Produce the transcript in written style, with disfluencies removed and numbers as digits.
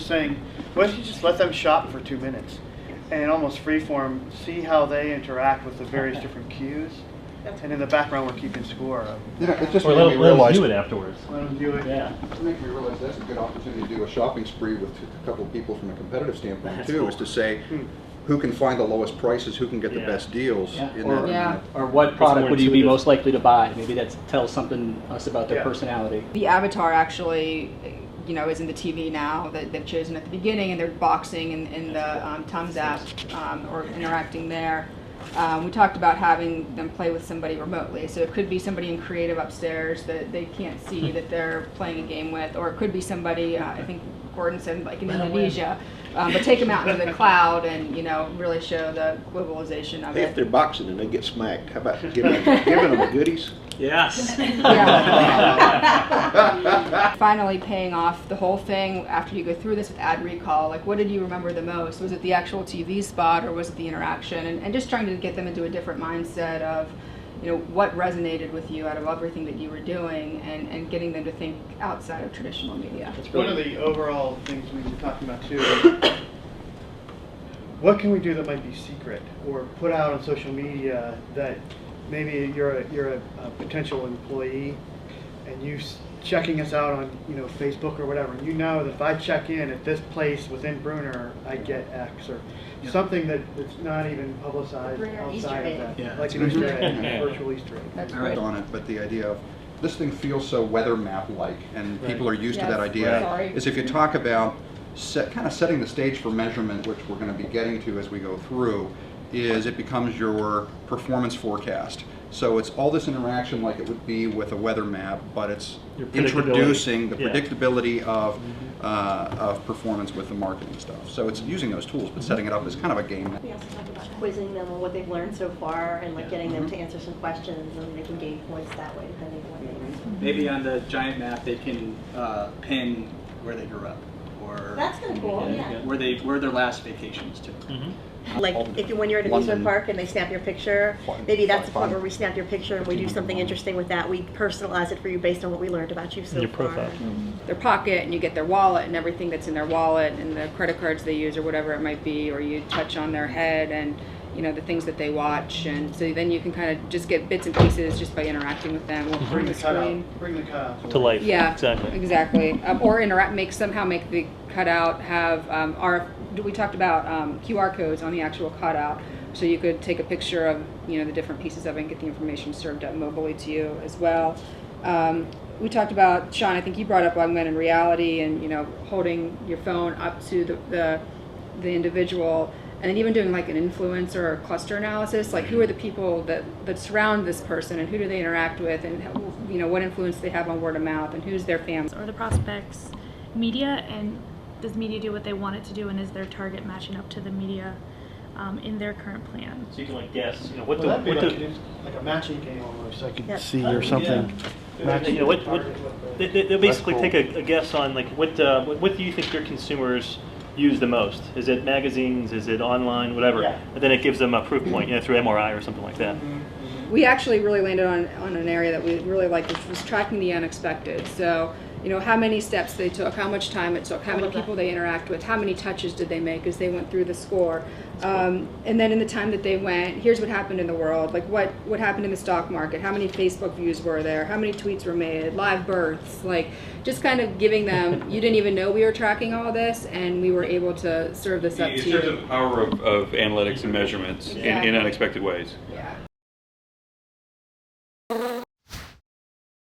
Saying, why don't you just let them shop for 2 minutes and almost freeform, see how they interact with the various different cues, and in the background we're keeping score of. It just or made me realize. do it afterwards. Let them do it. Yeah. It made me realize that's a good opportunity to do a shopping spree with a couple of people from a competitive standpoint That's too, cool. is to say who can find the lowest prices, who can get the best deals. In that. Or what product more would you be intuitive. most likely to buy? Maybe that tells something us about their Yeah. personality. The avatar actually, is in the TV now that they've chosen at the beginning, and they're boxing in the Tums app or interacting there. We talked about having them play with somebody remotely, so it could be somebody in creative upstairs that they can't see that they're playing a game with, or it could be somebody, I think Gordon said, like in Indonesia, but take them out into the cloud and really show the globalization of Hey, if it. they're boxing and they get smacked, how about giving them the goodies? Yes. Yeah. Finally paying off the whole thing after you go through this with ad recall, like what did you remember the most? Was it the actual TV spot or was it the interaction? And just trying to get them into a different mindset of, what resonated with you out of everything that you were doing, and getting them to think outside of traditional media. One of the overall things we were talking about too is what can we do that might be secret or put out on social media that maybe you're a potential employee and you checking us out on Facebook or whatever, and that if I check in at this place within Bruner I get X or something that's not even publicized outside of that, like an Easter egg, a virtual Easter egg. That's Right. great. On it, but the idea of this thing feels so weather map-like, and people are used to that Yes. idea, Sorry. is if you talk about kind of setting the stage for measurement, which we're going to be getting to as we go through, is it becomes your performance forecast. So it's all this interaction like it would be with a weather map, but it's Your predictability. introducing the Yeah. predictability of performance with the marketing stuff. So it's using those tools, but setting it up as kind of a game. We also talk about quizzing them on what they've learned so far and like getting them to answer some questions, and they can gain points that way depending on what they answer. Maybe on the giant map they can pin where they grew up, or That's kind of cool, yeah. where their last vacations to. Like when you're at an amusement park and they snap your picture, maybe that's the Fun. point where we snap your picture and we do something interesting with that. We personalize it for you based on what we learned about you so Your far. profile. Their pocket, and you get their wallet and everything that's in their wallet and the credit cards they use or whatever it might be, or you touch on their head and the things that they watch, and so then you can kind of just get bits and pieces just by interacting with them or Bring the the cutout. screen. Bring the cutout To life. Yeah, Exactly. Or make the cutout have we talked about QR codes on the actual cutout, so you could take a picture of the different pieces of it and get the information served up mobilely to you as well. We talked about, Sean, I think you brought up augmented reality and holding your phone up to the individual, and then even doing like an influencer or cluster analysis, like who are the people that surround this person and who do they interact with, and what influence they have on word of mouth, and who's their family. Or the prospects' media, and does media do what they want it to do, and is their target matching up to the media in their current plan? So you can guess, That'd be like a matching game almost. I could Yep. see or something. Matching they'll basically take a guess on what do you think your consumers use the most? Is it magazines? Is it online? Whatever. Yeah. And then it gives them a proof point, through MRI or something like that. We actually really landed on an area that we really liked, which was tracking the unexpected. So, how many steps they took, how much time it took, how many people they interact with, how many touches did they make as they went through the score. And then in the time that they went, here's what happened in the world, like what happened in the stock market, how many Facebook views were there, how many tweets were made, live births, like just kind of giving them, you didn't even know we were tracking all this, and we were able to serve this up It to shows you. the power of analytics and measurements in unexpected ways. Yeah.